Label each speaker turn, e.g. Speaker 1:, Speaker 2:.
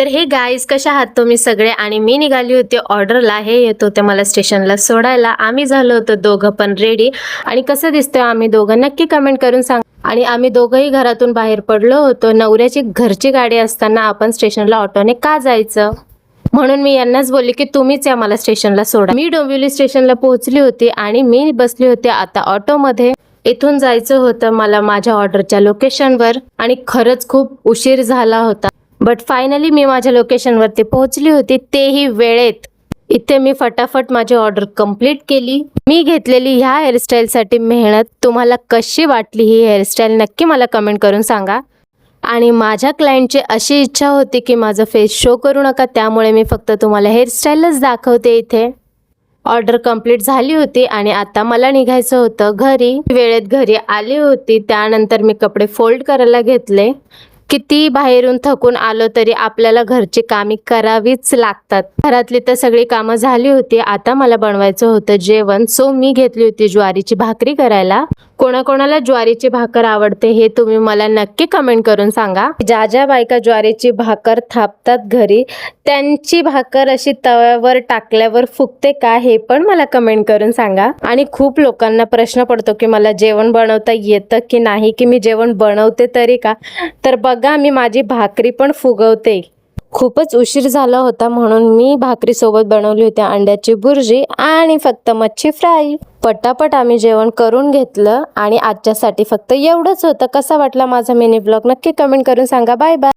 Speaker 1: तर हे गाईज कशा आहात तुम्ही सगळे. आणि मी निघाली होती ऑर्डरला. हे येत होते मला स्टेशनला सोडायला. आम्ही झालो होतो दोघं पण रेडी. आणि कसं दिसतोय आम्ही दोघं नक्की कमेंट करून सांग. आणि आम्ही दोघंही घरातून बाहेर पडलो होतो. नवऱ्याची घरची गाडी असताना आपण स्टेशनला ऑटोने का जायचं, म्हणून मी यांनाच बोलले की तुम्हीच या मला स्टेशनला सोडा. मी डोंबिवली स्टेशनला पोहोचली होती आणि मी बसली होते आता ऑटोमध्ये. इथून जायचं होतं मला माझ्या ऑर्डरच्या लोकेशनवर आणि खरंच खूप उशीर झाला होता. बट फायनली मी माझ्या लोकेशनवरती पोहोचली होती, तेही वेळेत. इथे मी फटाफट माझी ऑर्डर कंप्लीट केली. मी घेतलेली ह्या हेअरस्टाईलसाठी मेहनत तुम्हाला कशी वाटली ही हेअरस्टाईल नक्की मला कमेंट करून सांगा. आणि माझ्या क्लायंटची अशी इच्छा होती की माझं फेस शो करू नका, त्यामुळे मी फक्त तुम्हाला हेअरस्टाईलच दाखवते इथे. ऑर्डर कंप्लीट झाली होती आणि आता मला निघायचं होतं घरी. वेळेत घरी आली होती. त्यानंतर मी कपडे फोल्ड करायला घेतले. किती बाहेरून थकून आलो तरी आपल्याला घरची कामे करावीच लागतात. घरातली तर सगळी कामं झाली होती. आता मला बनवायचं होतं जेवण. सो मी घेतली होती ज्वारीची भाकरी करायला. कोणाकोणाला ज्वारीची भाकर आवडते हे तुम्ही मला नक्की कमेंट करून सांगा. ज्या ज्या बायका ज्वारीची भाकर थापतात घरी, त्यांची भाकर अशी तव्यावर टाकल्यावर फुगते का हे पण मला कमेंट करून सांगा. आणि खूप लोकांना प्रश्न पडतो की मला जेवण बनवता येतं की नाही, की मी जेवण बनवते तरी का. तर बघा मी माझी भाकरी पण फुगवते. खूपच उशीर झाला होता म्हणून मी भाकरी सोबत बनवली होती अंड्याची भुर्जी आणि फक्त मच्छी फ्राय. पटापट आम्ही जेवण करून घेतलं आणि आजच्यासाठी फक्त एवढंच होतं. कसा वाटला माझा मिनी ब्लॉग नक्की कमेंट करून सांगा. Bye bye.